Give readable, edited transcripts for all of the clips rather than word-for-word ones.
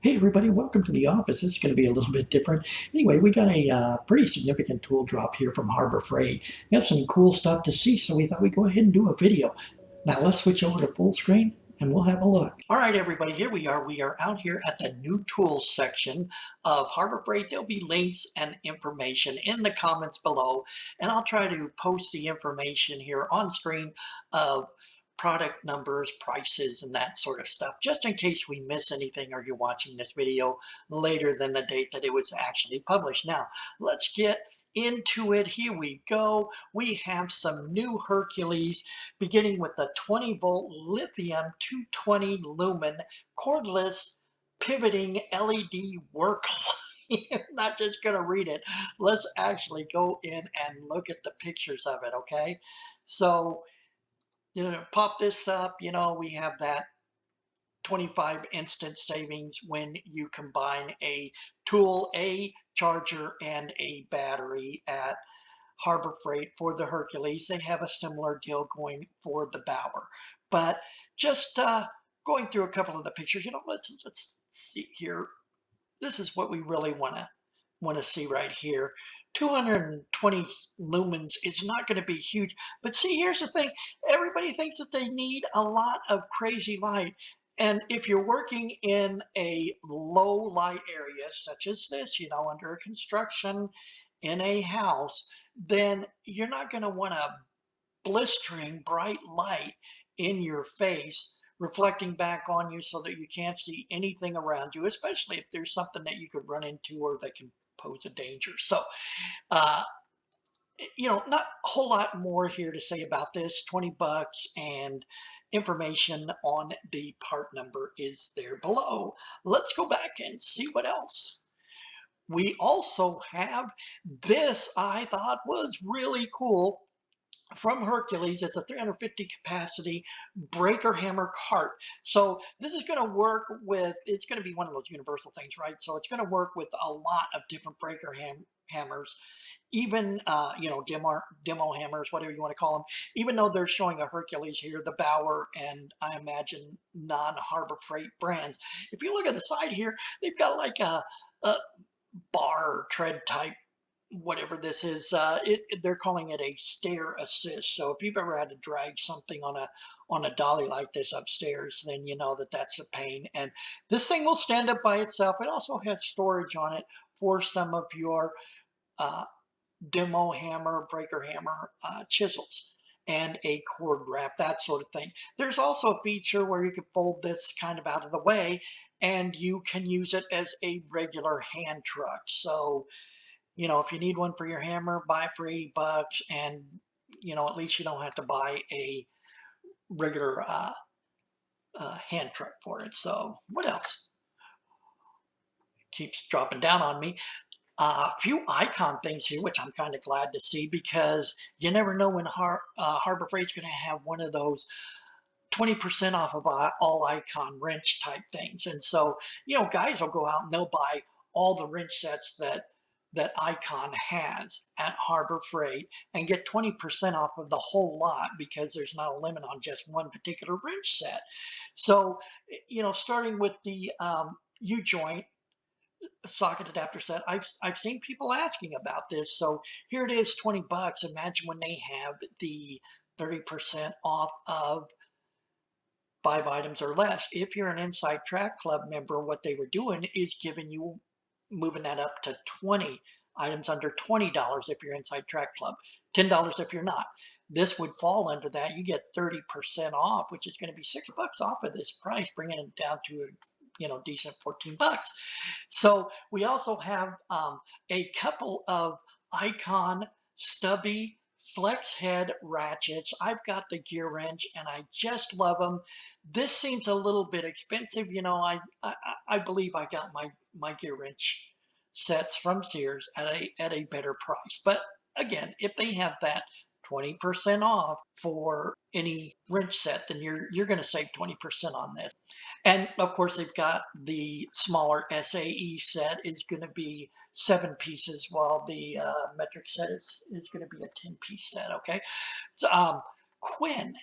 Hey everybody, welcome to the office. This is going to be a little bit different. Anyway, we got a pretty significant tool drop here from Harbor Freight. We have some cool stuff to see, so we thought we'd go ahead and do a video. Now let's switch over to full screen and we'll have a look. All right, everybody, here we are. We are out here at the new tools section of Harbor Freight. There'll be links and information in the comments below, and I'll try to post the information here on screen of product numbers, prices, and that sort of stuff, just in case we miss anything or you're watching this video later than the date that it was actually published. Now, let's get into it. Here we go. We have some new Hercules, beginning with the 20-volt lithium 220 lumen cordless pivoting LED Worklight. I'm not just going to read it. Let's actually go in and look at the pictures of it, okay? So, pop this up, we have that 25 instant savings when you combine a tool, a charger, and a battery at Harbor Freight for the Hercules. They have a similar deal going for the Bauer. But just going through a couple of the pictures, let's see here. This is what we really want to see right here. 220 lumens is not going to be huge, but see, here's the thing. Everybody thinks that they need a lot of crazy light, and if you're working in a low light area such as this, under construction in a house, then you're not going to want a blistering bright light in your face reflecting back on you so that you can't see anything around you, especially if there's something that you could run into or that can pose a danger. So, uh, not a whole lot more here to say about this. 20 bucks, and information on the part number is there below. Let's go back and see what else. We also have this. I thought was really cool from Hercules. It's a 350 capacity breaker hammer cart. So this is going to work with, it's going to be one of those universal things, right? So it's going to work with a lot of different breaker hammers, even, demo hammers, whatever you want to call them, even though they're showing a Hercules here, the Bauer, and I imagine non-Harbor Freight brands. If you look at the side here, they've got like a bar tread type, whatever this is. They're calling it a stair assist. So if you've ever had to drag something on a dolly like this upstairs, then you know that that's a pain. And this thing will stand up by itself. It also has storage on it for some of your uh, demo hammer, breaker hammer chisels, and a cord wrap, that sort of thing. There's also a feature where you can fold this kind of out of the way and you can use it as a regular hand truck. So if you need one for your hammer, buy it for 80 bucks, and at least you don't have to buy a regular hand truck for it. So what else? Keeps dropping down on me. A few icon things here, which I'm kind of glad to see, because you never know when Harbor Freight's going to have one of those 20% off of all icon wrench type things. And so, guys will go out and they'll buy all the wrench sets that Icon has at Harbor Freight and get 20% off of the whole lot, because there's not a limit on just one particular wrench set. So, starting with the U-joint socket adapter set, I've seen people asking about this. So here it is, 20 bucks. Imagine when they have the 30% off of 5 items or less. If you're an Inside Track Club member, what they were doing is moving that up to 20 items under $20 if you're Inside Track Club, $10 if you're not. This would fall under that. You get 30% off, which is going to be $6 off of this price, bringing it down to decent 14 bucks. So we also have a couple of Icon Stubby flex head ratchets. I've got the gear wrench and I just love them. This seems a little bit expensive. I believe I got my gear wrench sets from Sears at a better price. But again, if they have that 20% off for any wrench set, then you're going to save 20% on this. And of course, they've got the smaller SAE set is going to be 7 pieces, while the metric set is going to be a 10-piece set. Okay, so Quinn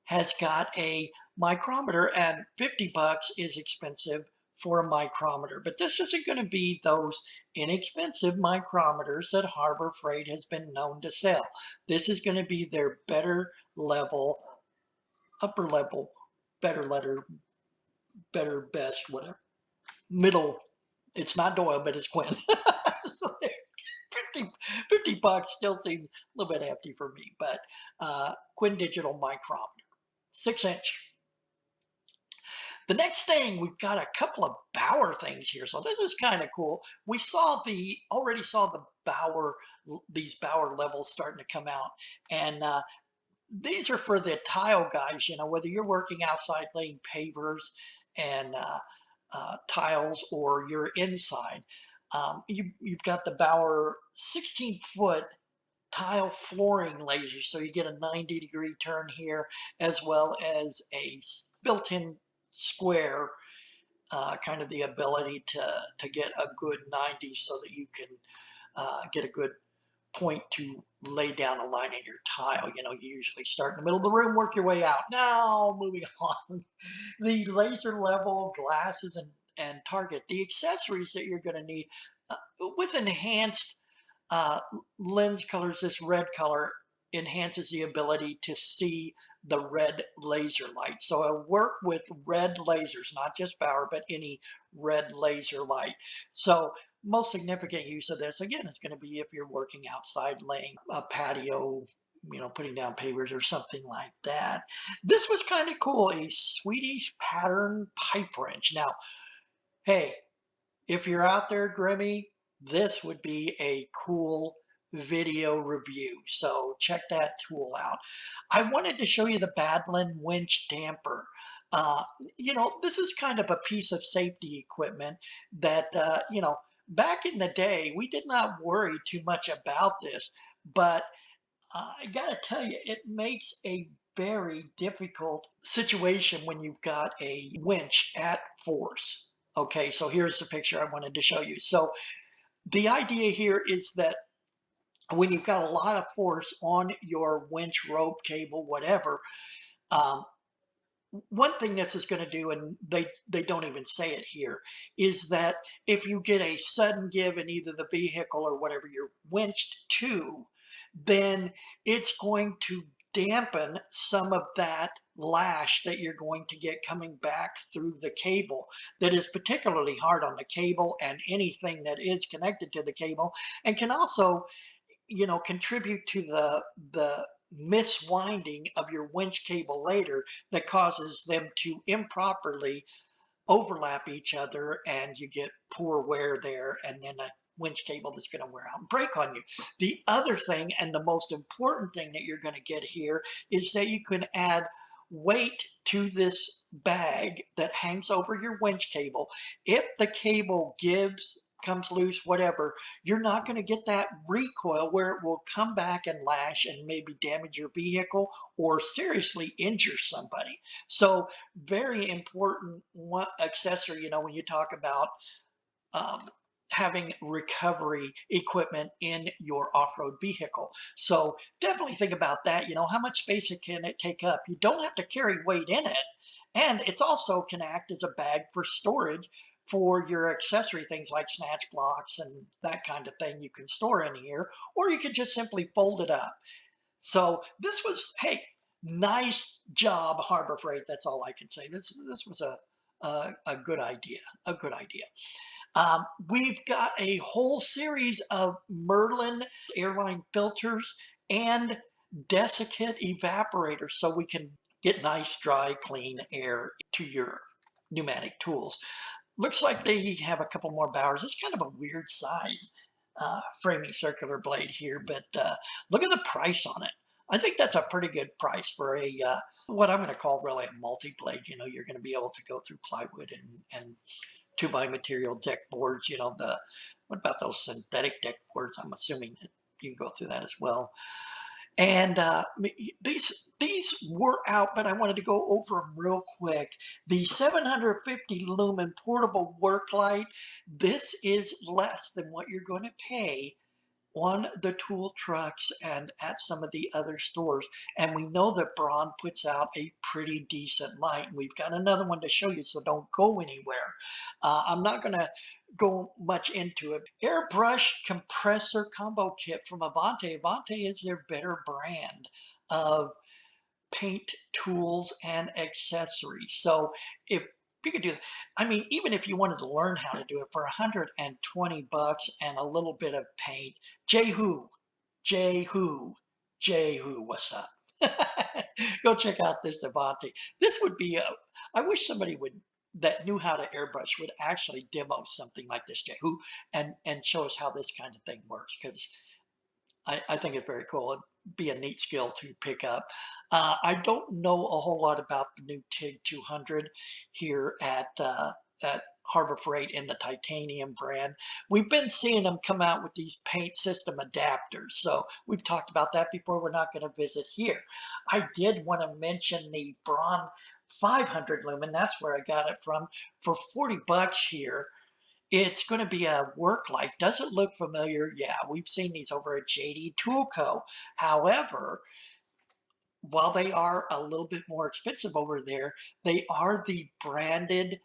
has got a micrometer, and 50 bucks is expensive for a micrometer, but this isn't going to be those inexpensive micrometers that Harbor Freight has been known to sell. This is going to be their better level, upper level, better letter, better, best, whatever, middle. It's not Doyle, but it's Quinn. So 50 bucks still seems a little bit hefty for me, but Quinn Digital micrometer, 6-inch. The next thing, we've got a couple of Bauer things here. So this is kind of cool. We already saw the Bauer, these Bauer levels starting to come out. And these are for the tile guys, you know, whether you're working outside laying pavers and tiles or you're inside. You've got the Bauer 16-foot tile flooring laser, so you get a 90-degree turn here, as well as a built-in square, kind of the ability to get a good 90 so that you can get a good point to lay down a line in your tile. You know, you usually start in the middle of the room, work your way out. Now, moving on, the laser level glasses and target, the accessories that you're going to need with enhanced lens colors. This red color enhances the ability to see the red laser light. So it'll work with red lasers, not just Bauer, but any red laser light. So most significant use of this, again, is going to be if you're working outside, laying a patio, you know, putting down pavers or something like that. This was kind of cool, a Swedish pattern pipe wrench. Now, hey, if you're out there, Grimmy, this would be a cool video review. So check that tool out. I wanted to show you the BADLAND winch damper. You know, this is kind of a piece of safety equipment that, you know, back in the day, we did not worry too much about this, but I got to tell you, it makes a very difficult situation when you've got a winch at force. Okay, so here's the picture I wanted to show you. So the idea here is that when you've got a lot of force on your winch, rope, cable, whatever, um, one thing this is going to do, and they don't even say it here, is that if you get a sudden give in either the vehicle or whatever you're winched to, then it's going to dampen some of that lash that you're going to get coming back through the cable. That is particularly hard on the cable and anything that is connected to the cable, and can also, you know, contribute to the miswinding of your winch cable later, that causes them to improperly overlap each other, and you get poor wear there, and then a winch cable that's going to wear out and break on you. The other thing, and the most important thing that you're going to get here, is that you can add weight to this bag that hangs over your winch cable. If the cable gives, comes loose, whatever, you're not going to get that recoil where it will come back and lash and maybe damage your vehicle or seriously injure somebody. So very important accessory, you know, when you talk about having recovery equipment in your off-road vehicle. So definitely think about that. You know, how much space can it take up? You don't have to carry weight in it. And it's also can act as a bag for storage for your accessory things like snatch blocks and that kind of thing you can store in here, or you could just simply fold it up. So this was, hey, nice job, Harbor Freight. That's all I can say. This was a good idea, a good idea. We've got a whole series of Merlin airline filters and desiccant evaporators, so we can get nice, dry, clean air to your pneumatic tools. Looks like they have a couple more Bauers. It's kind of a weird size framing circular blade here, but look at the price on it. I think that's a pretty good price for a what I'm going to call really a multi-blade. You know, you're going to be able to go through plywood and 2x material deck boards. You know, what about those synthetic deck boards? I'm assuming that you can go through that as well. And these were out, but I wanted to go over them real quick. The 750 Lumen portable Worklight. This is less than what you're going to pay on the tool trucks and at some of the other stores. And we know that Braun puts out a pretty decent light. We've got another one to show you, so don't go anywhere. I'm not going to go much into it. Airbrush compressor combo kit from Avante. Avante is their better brand of paint tools and accessories. So if you could do that, I mean, even if you wanted to learn how to do it for 120 bucks and a little bit of paint, Jehu, Jehu, Jehu, what's up? Go check out this Avante. This would be I wish somebody would that knew how to airbrush would actually demo something like this, Jehu, and show us how this kind of thing works, because I think it's very cool. It'd be a neat skill to pick up. I don't know a whole lot about the new TIG 200 here at Harbor Freight in the titanium brand. We've been seeing them come out with these paint system adapters. So we've talked about that before. We're not going to visit here. I did want to mention the Braun 500 lumen. That's where I got it from for 40 bucks here. It's going to be a Worklight. Does it look familiar? Yeah, we've seen these over at JDTCo. However, while they are a little bit more expensive over there, they are the branded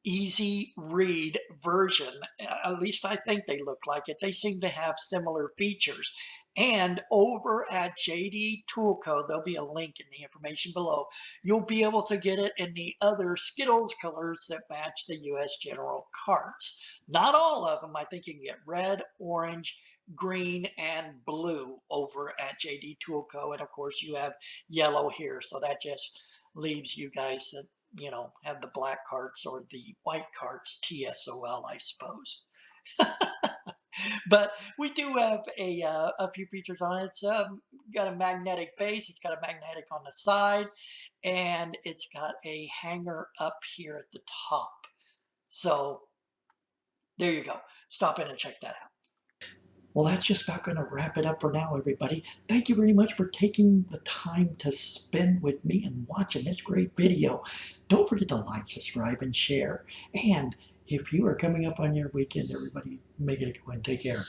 easy read version. At least I think they look like it. They seem to have similar features. And over at JD Toolco, there'll be a link in the information below. You'll be able to get it in the other Skittles colors that match the US General carts. Not all of them. I think you can get red, orange, green, and blue over at JD Toolco. And of course, you have yellow here. So that just leaves you guys that have the black carts or the white carts, TSOL, I suppose. But we do have a few features on it. It's got a magnetic base. It's got a magnetic on the side, and it's got a hanger up here at the top. So there you go. Stop in and check that out. Well, that's just about going to wrap it up for now, everybody. Thank you very much for taking the time to spend with me and watching this great video. Don't forget to like, subscribe, and share. And if you are coming up on your weekend, everybody, make it a good one. Take care.